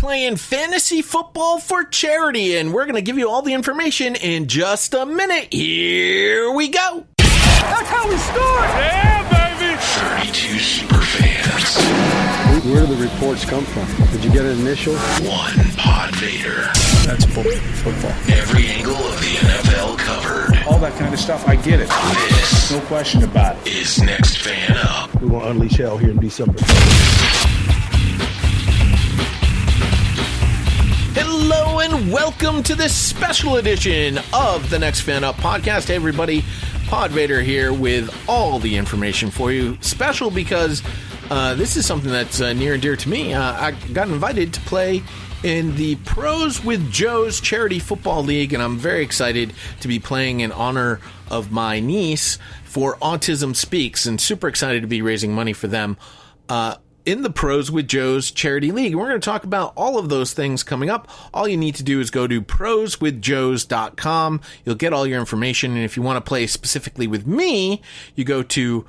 playing fantasy football for charity, and we're going to give you all the information in just a minute. Here we go. That's how we start. Yeah, baby. 32 super fans. Where do the reports come from? Did you get an initial? One Pod Vader. That's football. Every angle of the NFL covered. All that kind of stuff, I get it. This, no question about it, is Next Fan Up. We're going to unleash hell here in December. Hello and welcome to this special edition of the Next Fan Up podcast. Hey everybody, Pod Vader here with all the information for you. Special because this is something that's near and dear to me. I got invited to play in the Pros with Joe's Charity Football League, and I'm very excited to be playing in honor of my niece for Autism Speaks, and super excited to be raising money for them in the Pros with Joe's Charity League. We're going to talk about all of those things coming up. All you need to do is go to proswithjoes.com. You'll get all your information, and if you want to play specifically with me, you go to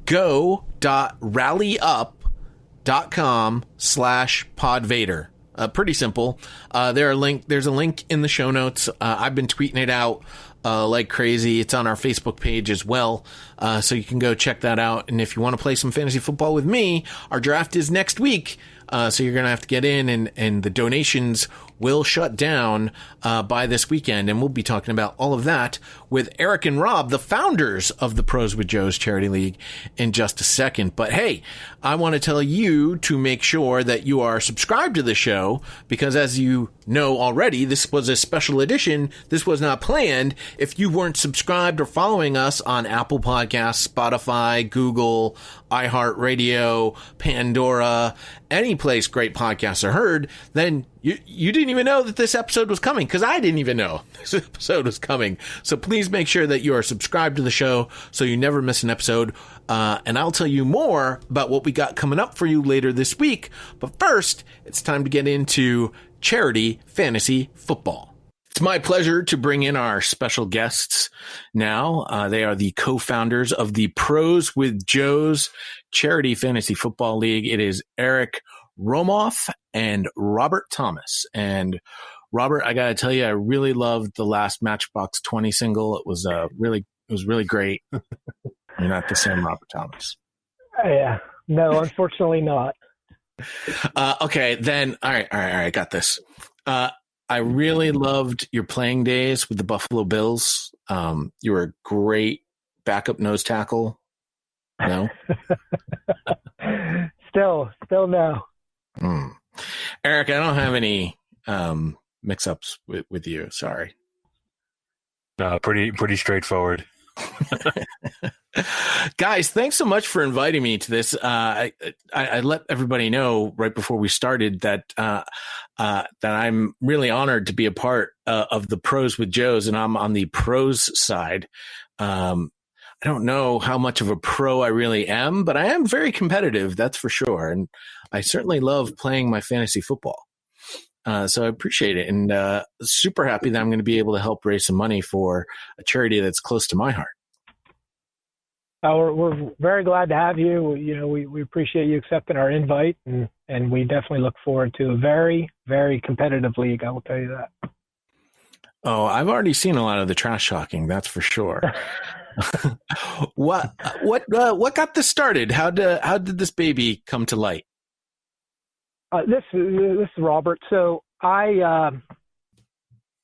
go.rallyup.com/podvader. Pretty simple. There's a link in the show notes. I've been tweeting it out like crazy. It's on our Facebook page as well. So you can go check that out. And if you want to play some fantasy football with me, our draft is next week. So you're going to have to get in, and the donations will shut down by this weekend. And we'll be talking about all of that with Eric and Rob, the founders of the Pros with Joe's Charity League, in just a second. But hey, I want to tell you to make sure that you are subscribed to the show, because as you know already, this was a special edition. This was not planned. If you weren't subscribed or following us on Apple Podcasts, Spotify, Google, iHeartRadio, Pandora, any place great podcasts are heard, then you didn't even know that this episode was coming, because I didn't even know this episode was coming. So please make sure that you are subscribed to the show so you never miss an episode. And I'll tell you more about what we got coming up for you later this week. But first, it's time to get into charity fantasy football. It's my pleasure to bring in our special guests now. They are the co-founders of the Pros with Joe's Charity Fantasy Football League. It is Eric Romoff and Robert Thomas. And Robert, I gotta tell you, I really loved the last Matchbox 20 single. It was really great. You're not the same Robert Thomas. Yeah, no, unfortunately not. Okay, then, all right, got this. I really loved your playing days with the Buffalo Bills. You were a great backup nose tackle. No? Still no. Eric, I don't have any mix-ups with you. Sorry. No, pretty straightforward. Guys, thanks so much for inviting me to this. I let everybody know right before we started that I'm really honored to be a part of the Pros with Joe's, and I'm on the pros side. I don't know how much of a pro I really am, but I am very competitive, that's for sure. And I certainly love playing my fantasy football. So I appreciate it, and super happy that I'm going to be able to help raise some money for a charity that's close to my heart. We're very glad to have you. You know, we appreciate you accepting our invite, and we definitely look forward to a very, very competitive league. I will tell you that. Oh, I've already seen a lot of the trash talking, that's for sure. What got this started? How did this baby come to light? This is Robert. So I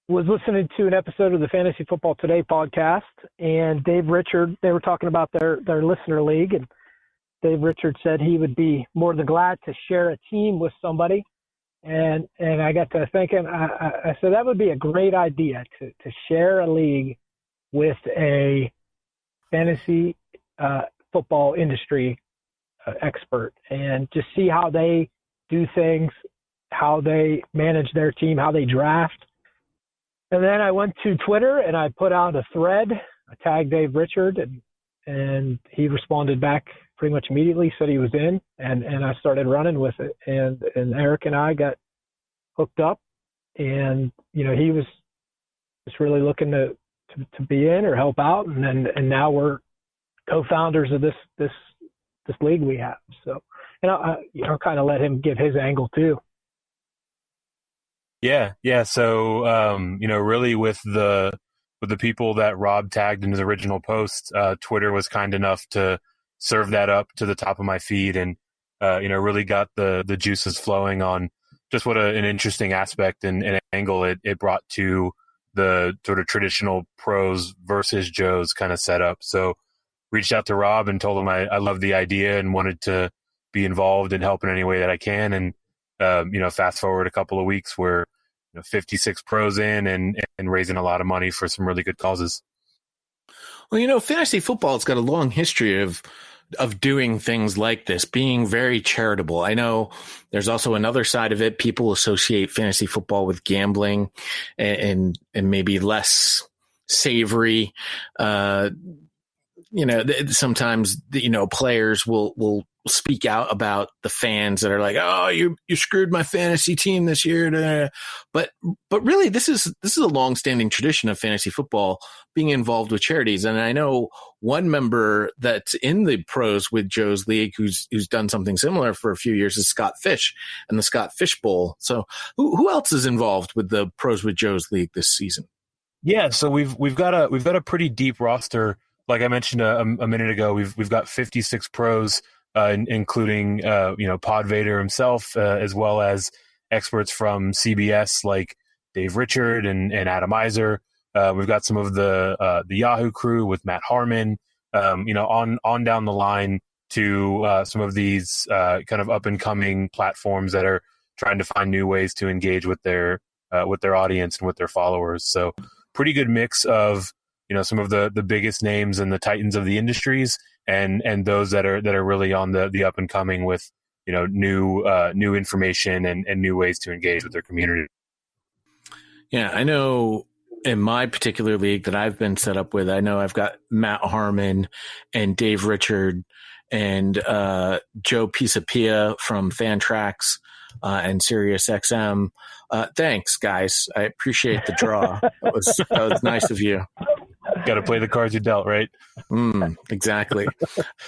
was listening to an episode of the Fantasy Football Today podcast, and Dave Richard, they were talking about their listener league, and Dave Richard said he would be more than glad to share a team with somebody. And I got to thinking, I said that would be a great idea to share a league with a fantasy football industry expert, and just see how they do things, how they manage their team, how they draft. And then I went to Twitter and I put out a thread. I tagged Dave Richard, and he responded back pretty much immediately, said he was in, and I started running with it. And Eric and I got hooked up, and he was just really looking to be in or help out, and now we're co-founders of this league we have. So, and I kind of let him give his angle too. Yeah. So, really with the people that Rob tagged in his original post, Twitter was kind enough to serve that up to the top of my feed, and really got the juices flowing on just what an interesting aspect and angle it brought to the sort of traditional pros versus Joes kind of setup. So reached out to Rob and told him I loved the idea and wanted to be involved and help in any way that I can. And, fast forward a couple of weeks, we're 56 pros in and raising a lot of money for some really good causes. Well, fantasy football has got a long history of doing things like this, being very charitable. I know there's also another side of it. People associate fantasy football with gambling and maybe less savory. Sometimes players will speak out about the fans that are like, "Oh, you screwed my fantasy team this year." But really, this is a long-standing tradition of fantasy football being involved with charities. And I know one member that's in the pros with Joe's League who's done something similar for a few years is Scott Fish and the Scott Fish Bowl. So who else is involved with the pros with Joe's League this season? Yeah, so we've got a pretty deep roster. Like I mentioned a minute ago, we've got 56 pros, including Pod Vader himself, as well as experts from CBS like Dave Richard and Adam Iser. We've got some of the Yahoo crew with Matt Harmon, on down the line to some of these kind of up and coming platforms that are trying to find new ways to engage with their audience and with their followers. So pretty good mix of some of the biggest names and the titans of the industries and those that are really on the up and coming with new information and new ways to engage with their community. Yeah, I know in my particular league that I've been set up with, I know I've got Matt Harmon and Dave Richard and Joe Pisapia from Fantrax and SiriusXM. Thanks, guys. I appreciate the draw. That was nice of you. Got to play the cards you dealt, right? Exactly.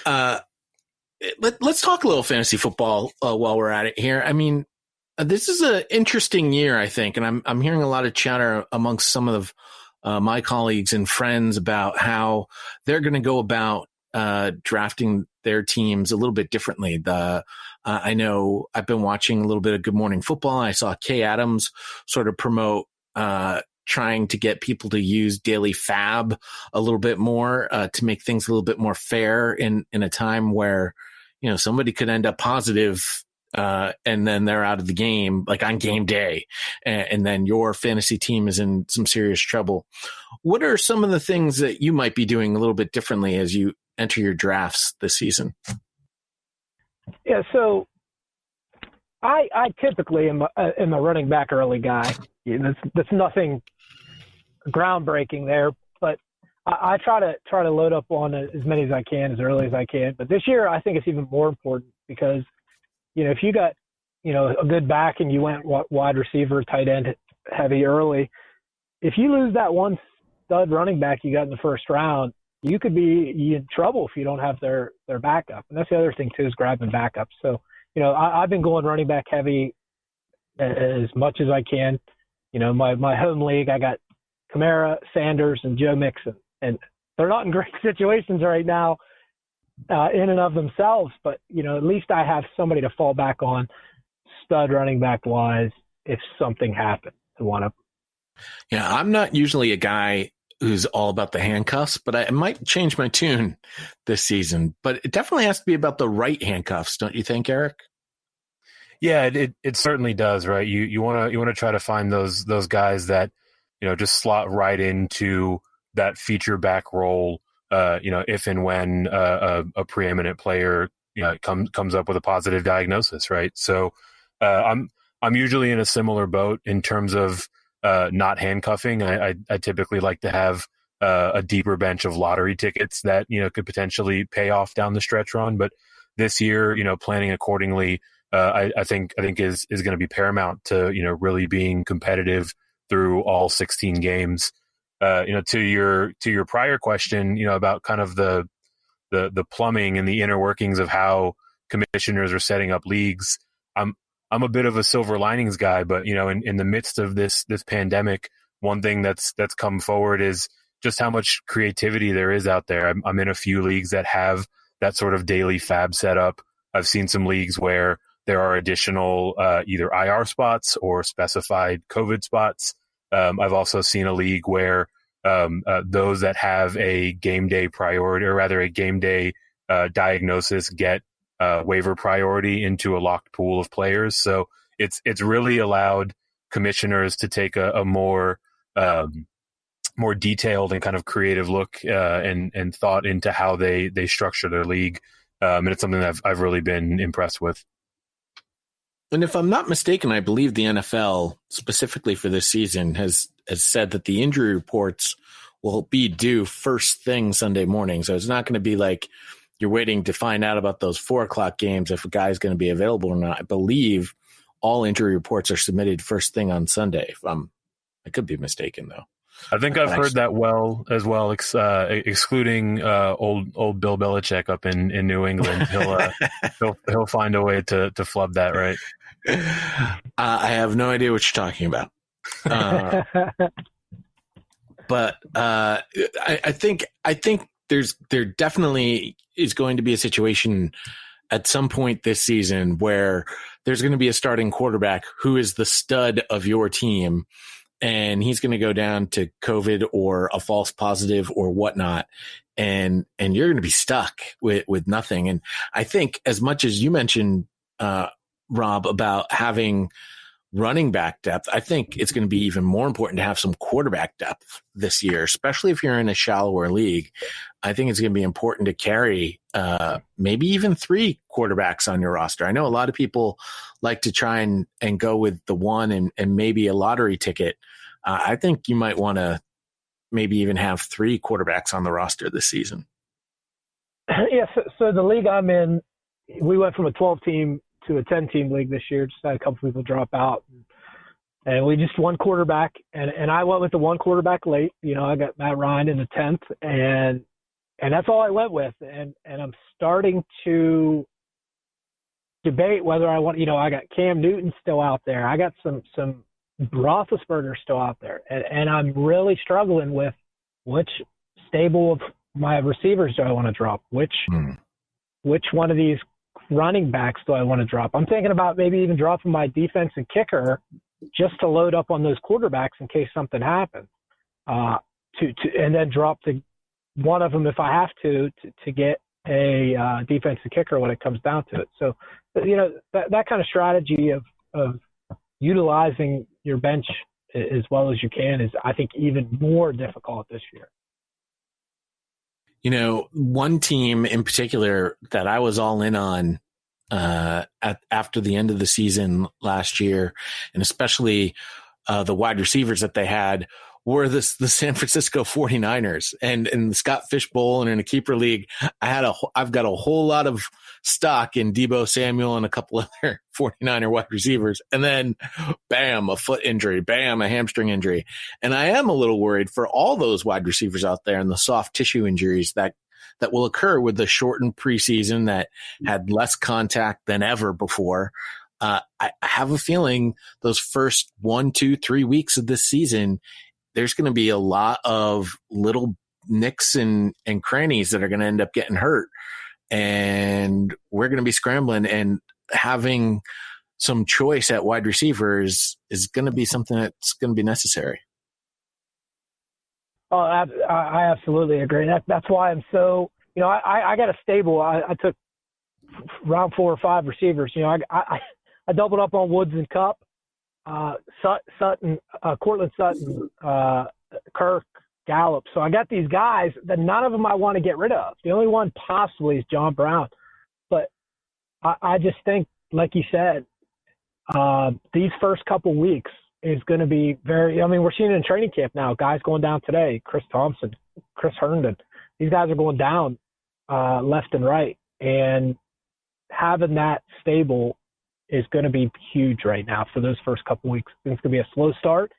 Let's talk a little fantasy football while we're at it here. I mean, this is an interesting year, I think, and I'm hearing a lot of chatter amongst some of my colleagues and friends about how they're going to go about drafting their teams a little bit differently. I know I've been watching a little bit of Good Morning Football. I saw Kay Adams sort of promote trying to get people to use daily fab a little bit more to make things a little bit more fair in a time where somebody could end up positive and then they're out of the game, like on game day, and then your fantasy team is in some serious trouble. What are some of the things that you might be doing a little bit differently as you enter your drafts this season? Yeah, so I typically am a running back early guy. That's nothing groundbreaking there, but I try to load up on as many as I can as early as I can. But this year, I think it's even more important because if you got a good back and you went wide receiver, tight end heavy early, if you lose that one stud running back you got in the first round, you could be in trouble if you don't have their backup. And that's the other thing too, is grabbing backups. So I've been going running back heavy as much as I can. My home league, I got Kamara, Sanders, and Joe Mixon, and they're not in great situations right now in and of themselves, but at least I have somebody to fall back on, stud running back wise, if something happens to one of them. Yeah, I'm not usually a guy who's all about the handcuffs, but I might change my tune this season. But it definitely has to be about the right handcuffs, don't you think, Eric? Yeah, it certainly does, right? You want to try to find those guys that just slot right into that feature back role. If and when a preeminent player comes up with a positive diagnosis, right? So I'm usually in a similar boat in terms of not handcuffing. I typically like to have a deeper bench of lottery tickets that could potentially pay off down the stretch run. But this year, planning accordingly, I think is going to be paramount to really being competitive through all 16 games. To your prior question, about kind of the plumbing and the inner workings of how commissioners are setting up leagues. I'm a bit of a silver linings guy, but in the midst of this pandemic, one thing that's come forward is just how much creativity there is out there. I'm in a few leagues that have that sort of daily fab setup. I've seen some leagues where there are additional either IR spots or specified COVID spots. I've also seen a league where those that have a game day priority, or rather a game day diagnosis, get waiver priority into a locked pool of players. So it's really allowed commissioners to take a more detailed and kind of creative look and thought into how they structure their league. And it's something that I've really been impressed with. And if I'm not mistaken, I believe the NFL specifically for this season has said that the injury reports will be due first thing Sunday morning. So it's not going to be like you're waiting to find out about those 4:00 games if a guy's going to be available or not. I believe all injury reports are submitted first thing on Sunday. I could be mistaken though. I think I've heard that excluding old Bill Belichick up in New England. He'll find a way to flub that, right? I have no idea what you're talking about. But I think there definitely is going to be a situation at some point this season where there's going to be a starting quarterback who is the stud of your team, and he's going to go down to COVID or a false positive or whatnot. And you're going to be stuck with nothing. And I think as much as you mentioned, Rob, about having running back depth, I think it's going to be even more important to have some quarterback depth this year, especially if you're in a shallower league. I think it's going to be important to carry maybe even 3 quarterbacks on your roster. I know a lot of people like to try and go with the one and maybe a lottery ticket. I think you might want to maybe even have 3 quarterbacks on the roster this season. Yeah, so the league I'm in, we went from a 12-team to a 10-team league this year. Just had a couple people drop out. And we just one quarterback. And I went with the one quarterback late. I got Matt Ryan in the 10th. And that's all I went with. And I'm starting to debate whether I want, I got Cam Newton still out there. I got some Roethlisberger still out there. And I'm really struggling with which stable of my receivers do I want to drop? Which one of these running backs do I want to drop? I'm thinking about maybe even dropping my defense and kicker just to load up on those quarterbacks in case something happens. And then drop one of them if I have to get a defensive kicker when it comes down to it. So, that kind of strategy of utilizing your bench as well as you can is, I think, even more difficult this year. One team in particular that I was all in on after the end of the season last year, and especially the wide receivers that they had, were the San Francisco 49ers. And in the Scott Fishbowl and in a keeper league, I've got a whole lot of stock in Deebo Samuel and a couple other 49er wide receivers. And then bam, a foot injury, bam, a hamstring injury. And I am a little worried for all those wide receivers out there and the soft tissue injuries that will occur with the shortened preseason that had less contact than ever before. I have a feeling those first 1, 2, 3 weeks of this season, there's going to be a lot of little nicks and crannies that are going to end up getting hurt. And we're going to be scrambling, and having some choice at wide receivers is going to be something that's going to be necessary. Oh, I absolutely agree. That's why I'm so, I got a stable. I took round 4 or 5 receivers. I doubled up on Woods and Cup, Sutton, Cortland Sutton, Kirk, Gallup. So I got these guys that none of them I want to get rid of. The only one possibly is John Brown. But I just think, like you said, these first couple weeks is going to be we're seeing it in training camp now. Guys going down today, Chris Thompson, Chris Herndon. These guys are going down left and right. And having that stable is going to be huge right now for those first couple weeks. It's going to be a slow start.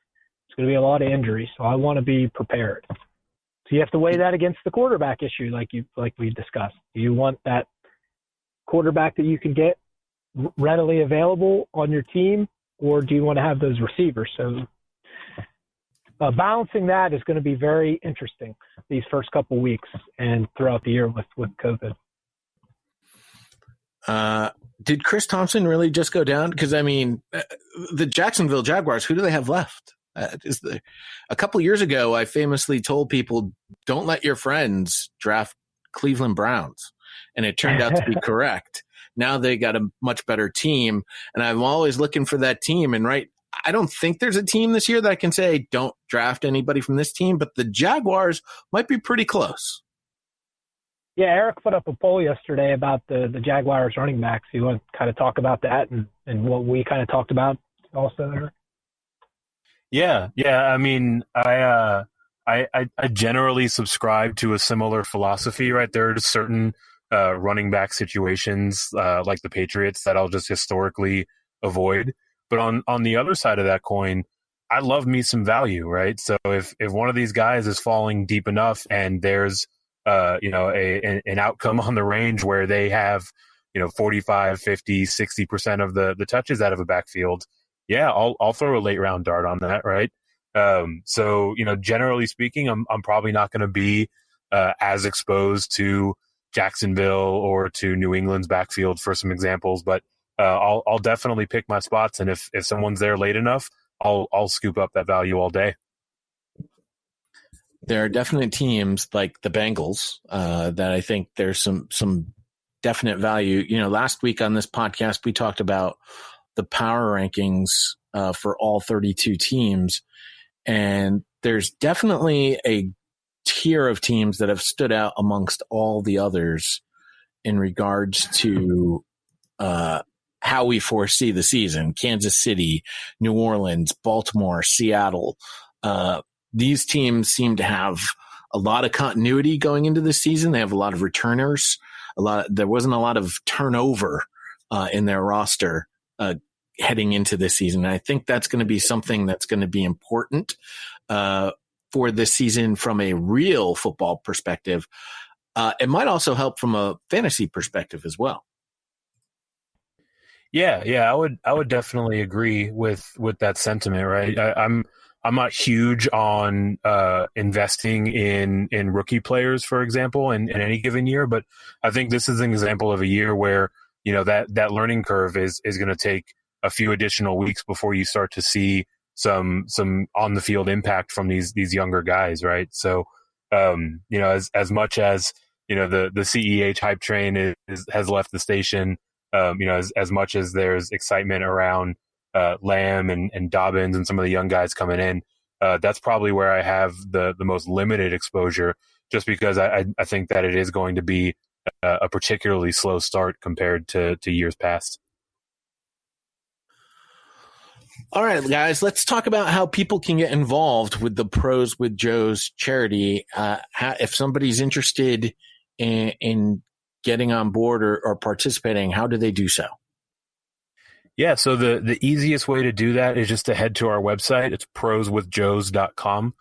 It's going to be a lot of injuries, so I want to be prepared. So you have to weigh that against the quarterback issue, like we discussed. Do you want that quarterback that you can get readily available on your team, or do you want to have those receivers? So balancing that is going to be very interesting these first couple weeks and throughout the year with COVID. Did Chris Thompson really just go down? Because, I mean, the Jacksonville Jaguars, who do they have left? A couple years ago, I famously told people, don't let your friends draft Cleveland Browns. And it turned out to be correct. Now they got a much better team. And I'm always looking for that team. And I don't think there's a team this year that I can say, don't draft anybody from this team. But the Jaguars might be pretty close. Yeah, Eric put up a poll yesterday about the Jaguars running backs. You want to kind of talk about that and what we kind of talked about also there? Yeah. I mean, I generally subscribe to a similar philosophy, right? There are certain running back situations like the Patriots that I'll just historically avoid. But on the other side of that coin, I love me some value, right? So if one of these guys is falling deep enough and there's an outcome on the range where they have 45, 50, 60% of the touches out of a backfield, yeah, I'll throw a late round dart on that, right? So generally speaking, I'm probably not going to be as exposed to Jacksonville or to New England's backfield for some examples, but I'll definitely pick my spots, and if someone's there late enough, I'll scoop up that value all day. There are definite teams like the Bengals that I think there's some definite value. Last week on this podcast, we talked about the power rankings for all 32 teams. And there's definitely a tier of teams that have stood out amongst all the others in regards to how we foresee the season. Kansas City, New Orleans, Baltimore, Seattle. These teams seem to have a lot of continuity going into the season. They have a lot of returners. There wasn't a lot of turnover in their roster heading into this season. And I think that's going to be something that's going to be important for this season from a real football perspective. It might also help from a fantasy perspective as well. Yeah, I would definitely agree with that sentiment, right? I'm not huge on investing in rookie players, for example, in any given year, but I think this is an example of a year where that learning curve is going to take a few additional weeks before you start to see some on the field impact from these younger guys, right? So as much as the CEH hype train has left the station, as much as there's excitement around Lamb and Dobbins and some of the young guys coming in, that's probably where I have the most limited exposure, just because I think that it is going to be a particularly slow start compared to years past. All right, guys, let's talk about how people can get involved with the Pros with Joe's charity. If somebody's interested in getting on board or participating, how do they do so? Yeah, so the easiest way to do that is just to head to our website. It's proswithjoes.com.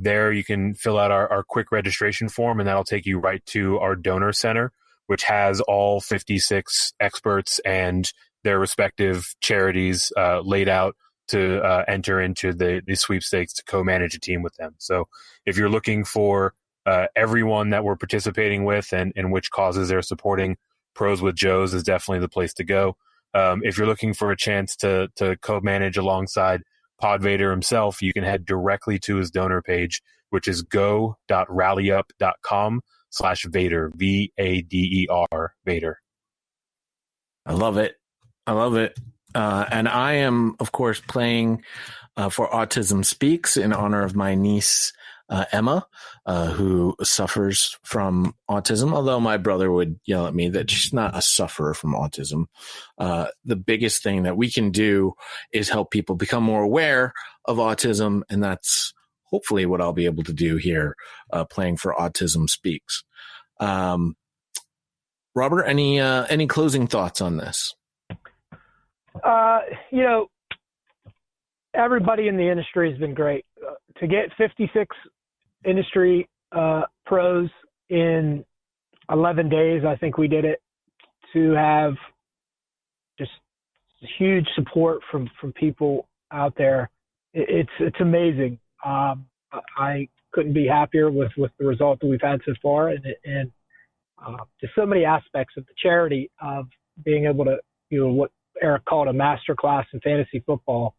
There you can fill out our quick registration form, and that'll take you right to our donor center, which has all 56 experts and their respective charities laid out to enter into the sweepstakes to co-manage a team with them. So if you're looking for everyone that we're participating with and which causes they're supporting, Pros with Joes is definitely the place to go. If you're looking for a chance to co-manage alongside Pod Vader himself, you can head directly to his donor page, which is go.rallyup.com/Vader, VADER, Vader. I love it. And I am, of course, playing for Autism Speaks in honor of my niece, Emma, who suffers from autism, although my brother would yell at me that she's not a sufferer from autism. The biggest thing that we can do is help people become more aware of autism, and that's hopefully what I'll be able to do here playing for Autism Speaks. Robert, any closing thoughts on this? Everybody in the industry has been great. To get 56 industry pros in 11 days, I think we did it. To have just huge support from people out there. It's amazing. I couldn't be happier with the result that we've had so far, and just so many aspects of the charity of being able to, what Eric called a master class in fantasy football,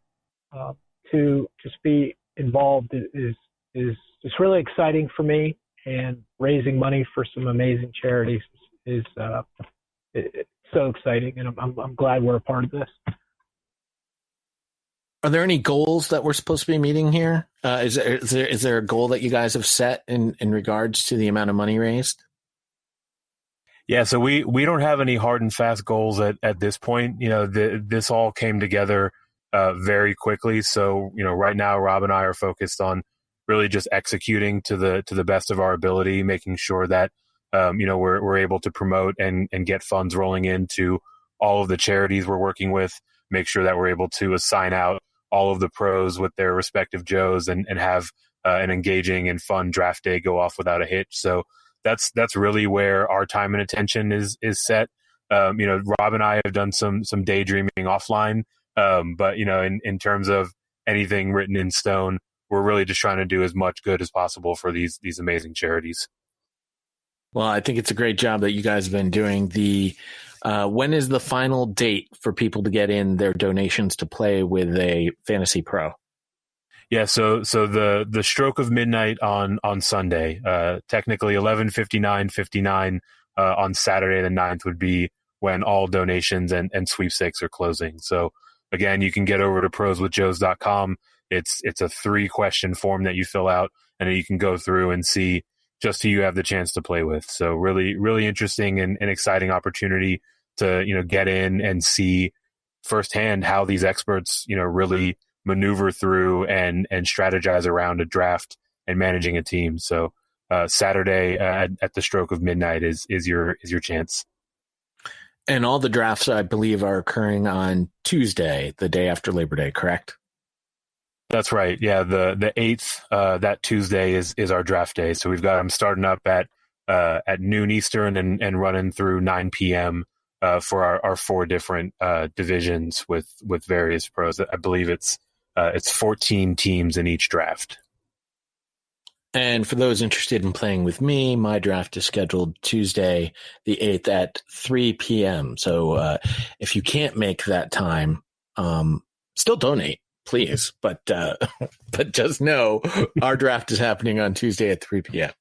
to just be involved is just really exciting for me, and raising money for some amazing charities is it's so exciting, and I'm glad we're a part of this. Are there any goals that we're supposed to be meeting here? Is there a goal that you guys have set in regards to the amount of money raised? Yeah, so we don't have any hard and fast goals at this point. This all came together very quickly. So, right now, Rob and I are focused on really just executing to the best of our ability, making sure that we're able to promote and get funds rolling into all of the charities we're working with. Make sure that we're able to assign out all of the pros with their respective Joes and have an engaging and fun draft day go off without a hitch. So that's really where our time and attention is set. Rob and I have done some daydreaming offline, but in terms of anything written in stone, we're really just trying to do as much good as possible for these amazing charities. Well, I think it's a great job that you guys have been doing. When is the final date for people to get in their donations to play with a fantasy pro? Yeah, so the stroke of midnight on Sunday, technically 11:59:59 on Saturday the 9th would be when all donations and sweepstakes are closing. So again, you can get over to proswithjoes.com. It's a 3-question form that you fill out, and then you can go through and see just who you have the chance to play with. So really, really interesting and exciting opportunity to, get in and see firsthand how these experts, really maneuver through and strategize around a draft and managing a team. So Saturday at the stroke of midnight is your chance. And all the drafts, I believe, are occurring on Tuesday, the day after Labor Day, correct? That's right. Yeah, the 8th, that Tuesday is our draft day. So we've got them starting up at noon Eastern and running through 9 p.m. For our 4 different divisions with various pros. I believe it's 14 teams in each draft. And for those interested in playing with me, my draft is scheduled Tuesday, the 8th at 3 p.m. So if you can't make that time, still donate, please. But just know our draft is happening on Tuesday at 3 p.m.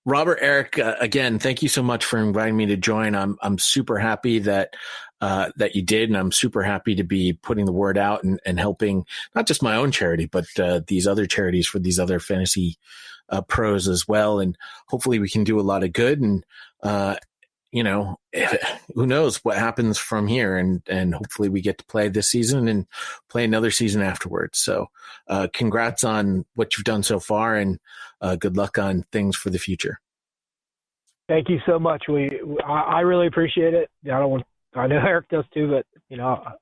Robert, Eric, again, thank you so much for inviting me to join. I'm super happy that you did, and I'm super happy to be putting the word out and helping not just my own charity, but these other charities for these other fantasy pros as well. And hopefully we can do a lot of good. And who knows what happens from here? And hopefully we get to play this season and play another season afterwards. So congrats on what you've done so far, and good luck on things for the future. Thank you so much. I really appreciate it. I know Eric does too, but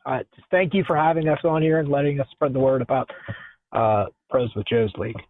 I just thank you for having us on here and letting us spread the word about Pros with Joe's League.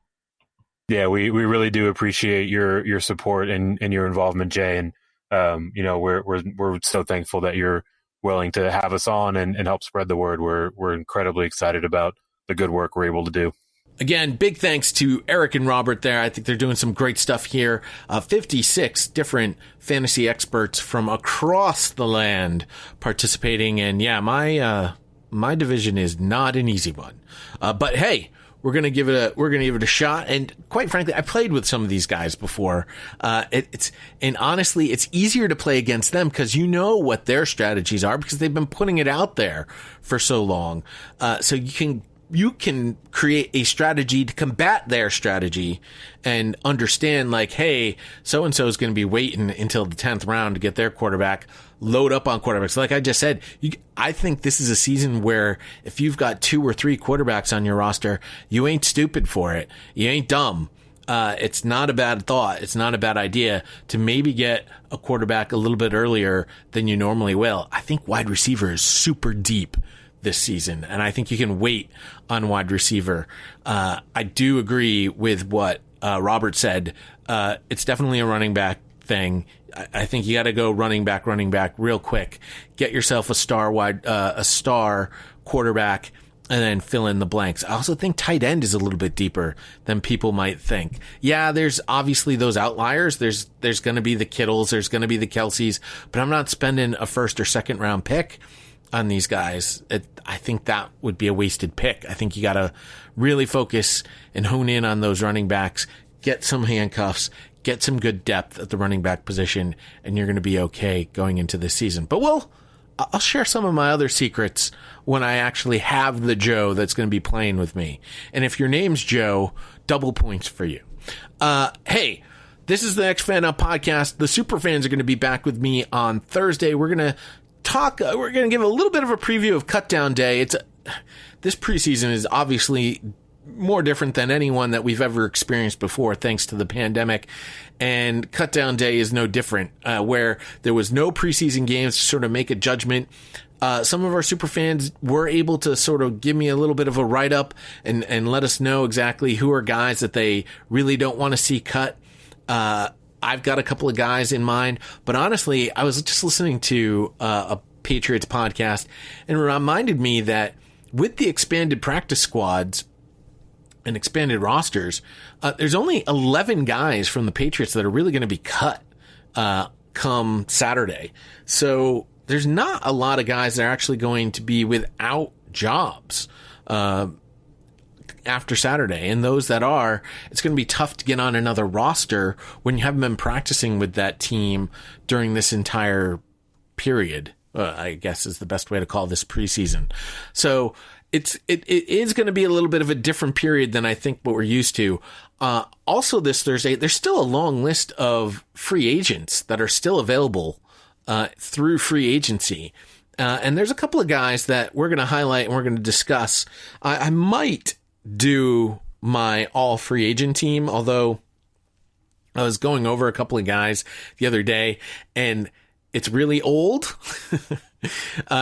Yeah, we really do appreciate your support and your involvement, Jay. And we're so thankful that you're willing to have us on and help spread the word. We're incredibly excited about the good work we're able to do. Again, big thanks to Eric and Robert there. I think they're doing some great stuff here. 56 different fantasy experts from across the land participating. And yeah, my division is not an easy one. But hey, we're going to give it a shot. And quite frankly, I played with some of these guys before. And honestly, it's easier to play against them because you know what their strategies are because they've been putting it out there for so long. So you can create a strategy to combat their strategy and understand like, hey, so-and-so is going to be waiting until the 10th round to get their quarterback, load up on quarterbacks. Like I just said, I think this is a season where if you've got 2 or 3 quarterbacks on your roster, you ain't stupid for it. You ain't dumb. It's not a bad thought. It's not a bad idea to maybe get a quarterback a little bit earlier than you normally will. I think wide receiver is super deep this season, and I think you can wait on wide receiver. I do agree with what Robert said. It's definitely a running back thing. I think you got to go running back real quick. Get yourself a star quarterback, and then fill in the blanks. I also think tight end is a little bit deeper than people might think. Yeah, there's obviously those outliers. There's going to be the Kittles, there's going to be the Kelseys, but I'm not spending a first or second round pick on these guys. I think that would be a wasted pick. I think you got to really focus and hone in on those running backs, get some handcuffs, get some good depth at the running back position, and you're going to be okay going into this season. But I'll share some of my other secrets when I actually have the Joe that's going to be playing with me. And if your name's Joe, double points for you. Hey, this is the Next Fan Up podcast. The super fans are going to be back with me on Thursday. We're going to give a little bit of a preview of Cutdown Day. This preseason is obviously more different than anyone that we've ever experienced before, thanks to the pandemic. And Cutdown Day is no different, where there was no preseason games to sort of make a judgment. Some of our super fans were able to sort of give me a little bit of a write-up and let us know exactly who are guys that they really don't want to see cut. I've got a couple of guys in mind, but honestly, I was just listening to a Patriots podcast, and it reminded me that with the expanded practice squads and expanded rosters, there's only 11 guys from the Patriots that are really going to be cut come Saturday. So there's not a lot of guys that are actually going to be without jobs after Saturday. And those that are, it's going to be tough to get on another roster when you haven't been practicing with that team during this entire period, I guess is the best way to call this preseason. So it is going to be a little bit of a different period than I think what we're used to. Also this Thursday, there's still a long list of free agents that are still available through free agency. And there's a couple of guys that we're going to highlight and we're going to discuss. I might do my all free agent team, although I was going over a couple of guys the other day and it's really old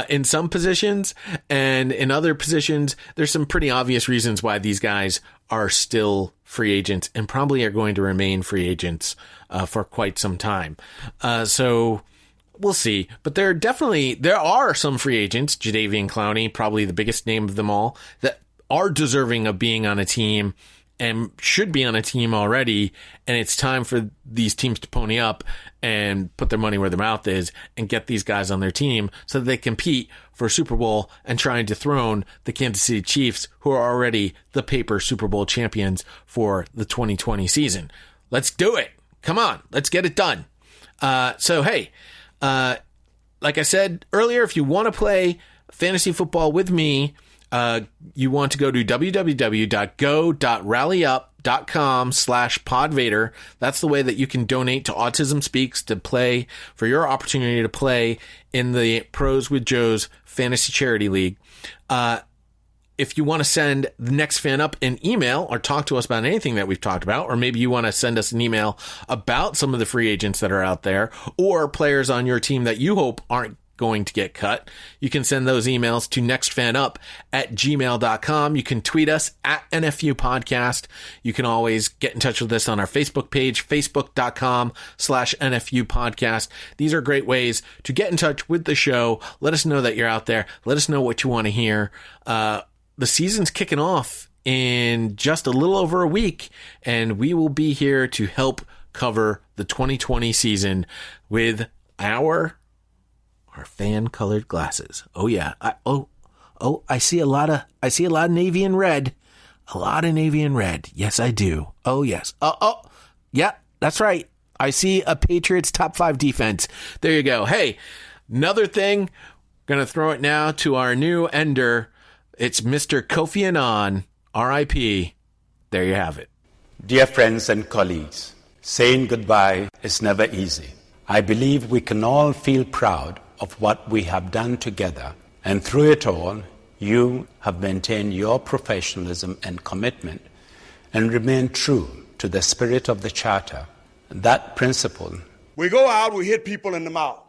in some positions, and in other positions, there's some pretty obvious reasons why these guys are still free agents and probably are going to remain free agents for quite some time. So we'll see. But there are some free agents, Jadeveon Clowney, probably the biggest name of them all, that are deserving of being on a team and should be on a team already, and it's time for these teams to pony up and put their money where their mouth is and get these guys on their team so that they compete for Super Bowl and try and dethrone the Kansas City Chiefs, who are already the paper Super Bowl champions for the 2020 season. Let's do it. Come on, let's get it done. So, hey, like I said earlier, if you want to play fantasy football with me, you want to go to www.go.rallyup.com/podvader. That's the way that you can donate to Autism Speaks to play for your opportunity to play in the Pros with Joe's Fantasy Charity League. If you want to send the Next Fan Up an email or talk to us about anything that we've talked about, or maybe you want to send us an email about some of the free agents that are out there or players on your team that you hope aren't going to get cut, you can send those emails to nextfanup@gmail.com. You can tweet us at NFU Podcast. You can always get in touch with us on our Facebook page, facebook.com/NFU Podcast. These are great ways to get in touch with the show. Let us know that you're out there. Let us know what you want to hear. The season's kicking off in just a little over a week, and we will be here to help cover the 2020 season with our fan-colored glasses. Oh yeah. I see a lot of navy and red. A lot of navy and red. Yes, I do. Oh yes. Yeah, that's right. I see a Patriots top 5 defense. There you go. Hey, another thing. Gonna throw it now to our new ender. It's Mr. Kofi Annan, R.I.P. There you have it. Dear friends and colleagues, saying goodbye is never easy. I believe we can all feel proud of what we have done together, and through it all, you have maintained your professionalism and commitment and remained true to the spirit of the Charter. That principle. We go out, we hit people in the mouth.